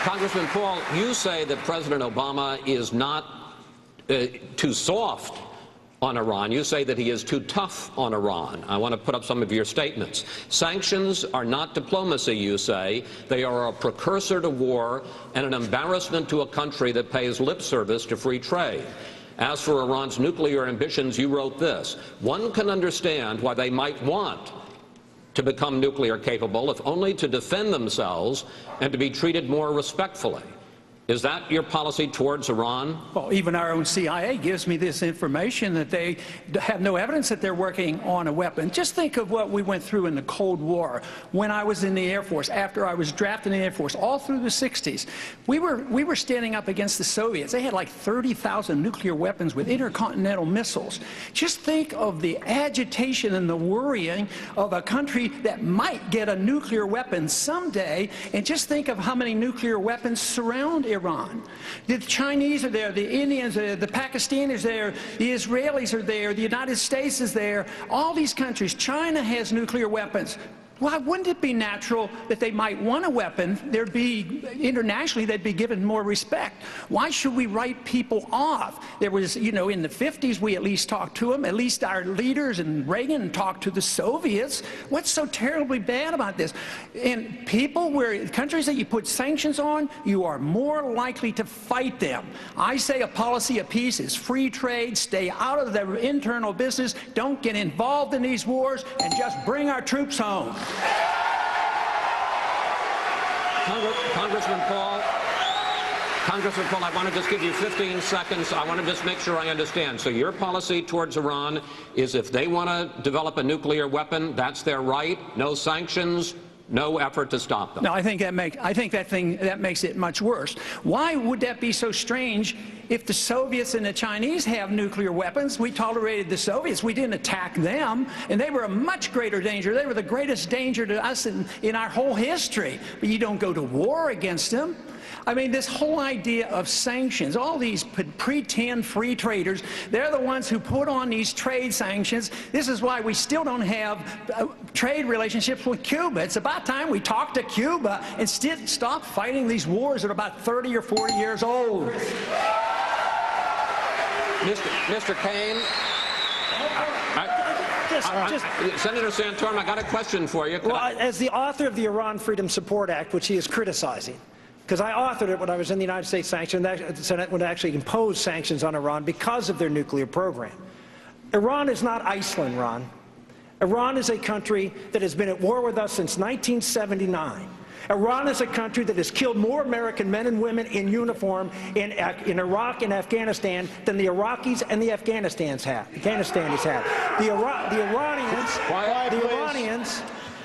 Congressman Paul, you say that President Obama is not too soft on Iran. You say that he is too tough on Iran. I want to put up some of your statements. Sanctions are not diplomacy, you say. They are a precursor to war and an embarrassment to a country that pays lip service to free trade. As for Iran's nuclear ambitions, you wrote this: one can understand why they might want to become nuclear capable, if only to defend themselves and to be treated more respectfully. Is that your policy towards Iran? Well, even our own CIA gives me this information that they have no evidence that they're working on a weapon. Just think of what we went through in the Cold War. When I was in the Air Force, after I was drafted in the Air Force, all through the 60s, we were standing up against the Soviets. They had like 30,000 nuclear weapons with intercontinental missiles. Just think of the agitation and the worrying of a country that might get a nuclear weapon someday, and just think of how many nuclear weapons surround Iran. The Chinese are there, the Indians are there, the Pakistanis are there, the Israelis are there, the United States is there. All these countries. China has nuclear weapons. Why wouldn't it be natural that they might want a weapon? There'd be, internationally, they'd be given more respect. Why should we write people off? There was, you know, in the 50s, we at least talked to them. At least our leaders and Reagan talked to the Soviets. What's so terribly bad about this? And people, countries that you put sanctions on, you are more likely to fight them. I say a policy of peace is free trade, stay out of their internal business, don't get involved in these wars, and just bring our troops home. Congressman Paul, I want to just give you 15 seconds. I want to just make sure I understand. So your policy towards Iran is if they want to develop a nuclear weapon, that's their right, no sanctions, no effort to stop them. No, I think that makes it much worse. Why would that be so strange? If the Soviets and the Chinese have nuclear weapons, we tolerated the Soviets. We didn't attack them, and they were a much greater danger. They were the greatest danger to us in our whole history. But you don't go to war against them. I mean, this whole idea of sanctions, all these pretend free traders, they're the ones who put on these trade sanctions. This is why we still don't have trade relationships with Cuba. It's about time we talk to Cuba and stop fighting these wars that are about 30 or 40 years old. Mr. Kaine, Senator Santorum, I got a question for you. Well, as the author of the Iran Freedom Support Act, which he is criticizing, because I authored it when I was in the United States the Senate would actually impose sanctions on Iran because of their nuclear program. Iran is not Iceland, Ron. Iran is a country that has been at war with us since 1979. Iran is a country that has killed more American men and women in uniform in Iraq and Afghanistan than the Iraqis and the Afghanistan have.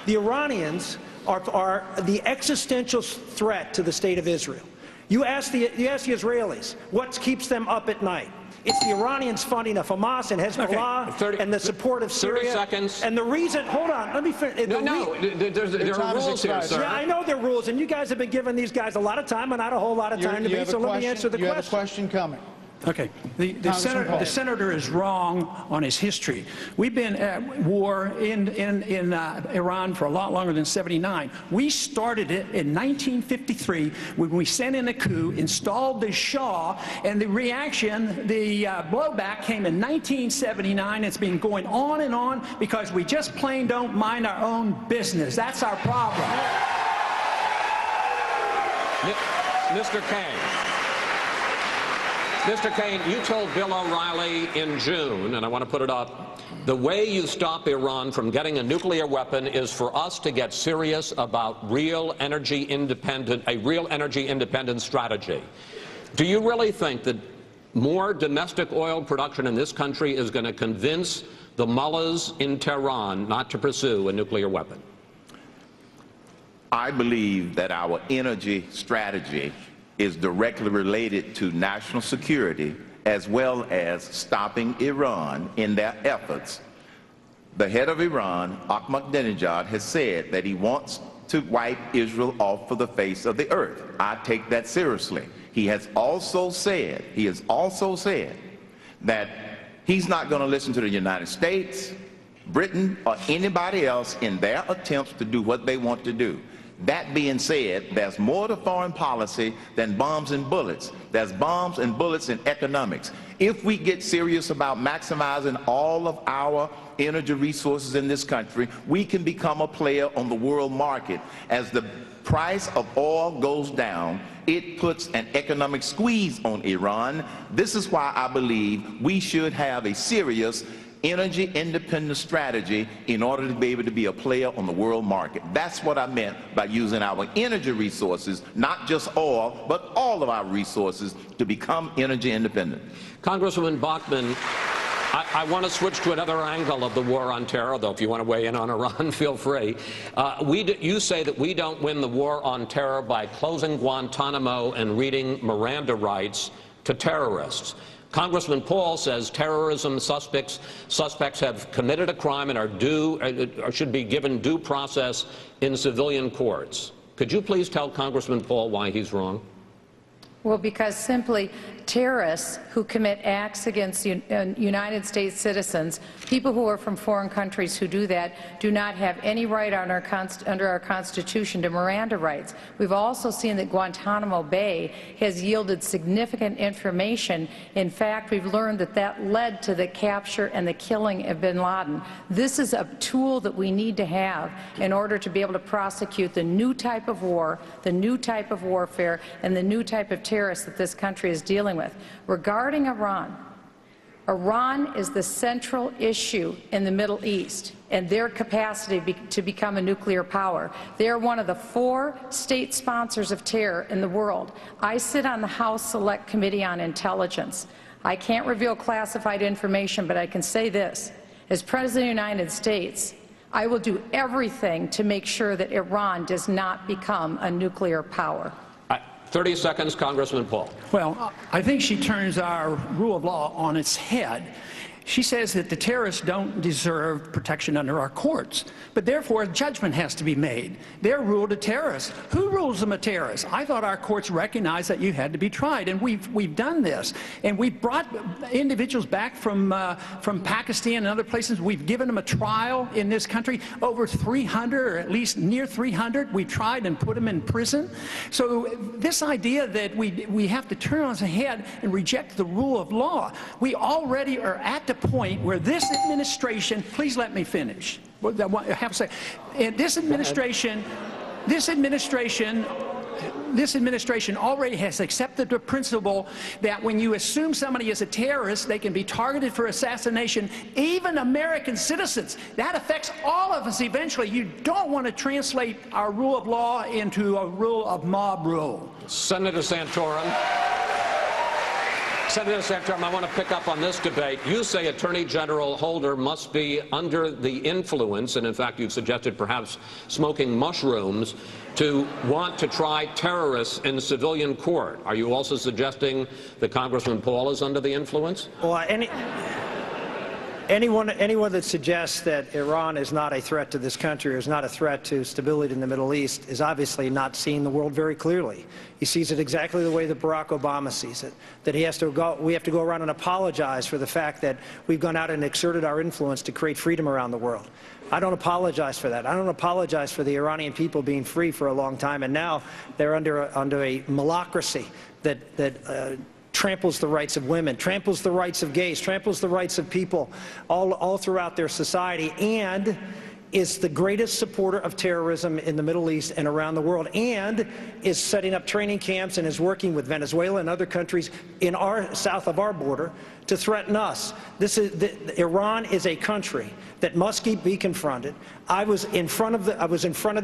The Iranians are the existential threat to the state of Israel. You ask the Israelis, what keeps them up at night? It's the Iranians funding of Hamas and Hezbollah and the support of Syria. 30 seconds. And the reason, hold on, let me finish. There are rules here, sir. Yeah, I know there are rules, and you guys have been giving these guys a lot of time and not a whole lot of time to me, so let me answer the question. You have a question coming. Okay. The senator is wrong on his history. We've been at war in Iran for a lot longer than '79. We started it in 1953 when we sent in a coup, installed the Shah, and the reaction, the blowback came in 1979. It's been going on and on because we just plain don't mind our own business. That's our problem. Mr. Kaine. Mr. Kaine, you told Bill O'Reilly in June, and I want to put it up, the way you stop Iran from getting a nuclear weapon is for us to get serious about a real energy independent strategy. Do you really think that more domestic oil production in this country is going to convince the mullahs in Tehran not to pursue a nuclear weapon? I believe that our energy strategy is directly related to national security as well as stopping Iran in their efforts. The head of Iran, Ahmadinejad, has said that he wants to wipe Israel off of the face of the earth. I take that seriously. He has also said that he's not going to listen to the United States, Britain, or anybody else in their attempts to do what they want to do. That being said, there's more to foreign policy than bombs and bullets. There's bombs and bullets in economics. If we get serious about maximizing all of our energy resources in this country, we can become a player on the world market. As the price of oil goes down, it puts an economic squeeze on Iran. This is why I believe we should have a serious energy independent strategy in order to be able to be a player on the world market. That's what I meant by using our energy resources, not just oil, but all of our resources, to become energy independent. Congresswoman Bachmann, I want to switch to another angle of the war on terror, though if you want to weigh in on Iran, feel free. You say that we don't win the war on terror by closing Guantanamo and reading Miranda rights to terrorists. Congressman Paul says terrorism suspects have committed a crime and are should be given due process in civilian courts. Could you please tell Congressman Paul why he's wrong? Well, because simply terrorists who commit acts against United States citizens, people who are from foreign countries who do that, do not have any right on under our Constitution to Miranda rights. We've also seen that Guantanamo Bay has yielded significant information. In fact, we've learned that that led to the capture and the killing of bin Laden. This is a tool that we need to have in order to be able to prosecute the new type of war, the new type of warfare, and the new type of terrorists that this country is dealing with. Regarding Iran, Iran is the central issue in the Middle East and their capacity to become a nuclear power. They are one of the 4 state sponsors of terror in the world. I sit on the House Select Committee on Intelligence. I can't reveal classified information, but I can say this. As President of the United States, I will do everything to make sure that Iran does not become a nuclear power. 30 seconds, Congressman Paul. Well, I think she turns our rule of law on its head. She says that the terrorists don't deserve protection under our courts, but therefore a judgment has to be made. They're ruled a terrorist. Who rules them a terrorist? I thought our courts recognized that you had to be tried, and we've done this. And we've brought individuals back from Pakistan and other places. We've given them a trial in this country. Over 300, or at least near 300, we tried and put them in prison. So this idea that we have to turn on its head and reject the rule of law, we already are at the point where this administration, please let me finish. I have to say, and this administration already has accepted the principle that when you assume somebody is a terrorist, they can be targeted for assassination, even American citizens. That affects all of us eventually. You don't want to translate our rule of law into a rule of mob rule. Senator Santorum. Senator Santorum, I want to pick up on this debate. You say Attorney General Holder must be under the influence, and in fact you've suggested perhaps smoking mushrooms, to want to try terrorists in civilian court. Are you also suggesting that Congressman Paul is under the influence? Well, anyone that suggests that Iran is not a threat to this country or is not a threat to stability in the Middle East is obviously not seeing the world very clearly. He sees it exactly the way that Barack Obama sees it, that we have to go around and apologize for the fact that we've gone out and exerted our influence to create freedom around the world. I don't apologize for that. I don't apologize for the Iranian people being free for a long time, and now they're under a malocracy that tramples the rights of women, tramples the rights of gays, tramples the rights of people all throughout their society, and is the greatest supporter of terrorism in the Middle East and around the world, and is setting up training camps and is working with Venezuela and other countries in south of our border to threaten us. Iran is a country that must be confronted. I was in front of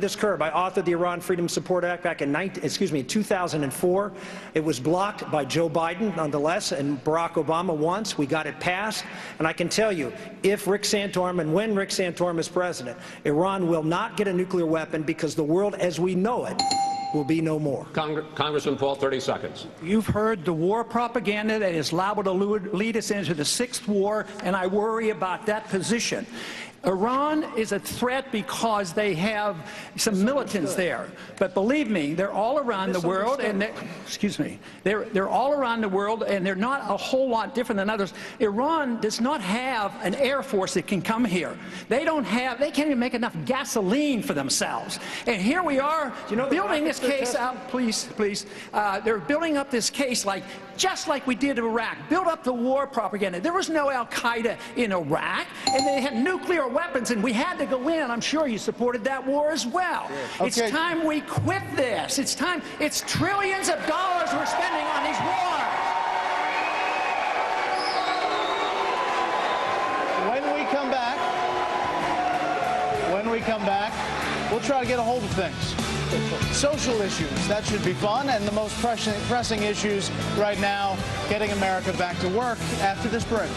this curve. I authored the Iran Freedom Support Act back in 2004. It was blocked by Joe Biden, nonetheless, and Barack Obama once. We got it passed, and I can tell you, if Rick Santorum and when Rick Santorum is president, Iran will not get a nuclear weapon, because the world as we know it will be no more. Congressman Paul, 30 seconds. You've heard the war propaganda that is liable to lead us into the 6th war, and I worry about that position. Iran is a threat because they have some militants there. But believe me, they're all around the world, and they're all around the world, and they're not a whole lot different than others. Iran does not have an air force that can come here. They can't even make enough gasoline for themselves. And here we are building this case out, please. They're building up this case just like we did in Iraq. Build up the war propaganda. There was no Al-Qaeda in Iraq, and they had nuclear weapons, and we had to go in. I'm sure you supported that war as well. Okay. It's time we quit this. It's time. It's trillions of dollars we're spending on these wars. When we come back, we'll try to get a hold of things. Social issues, that should be fun, and the most pressing issues right now, getting America back to work after this break.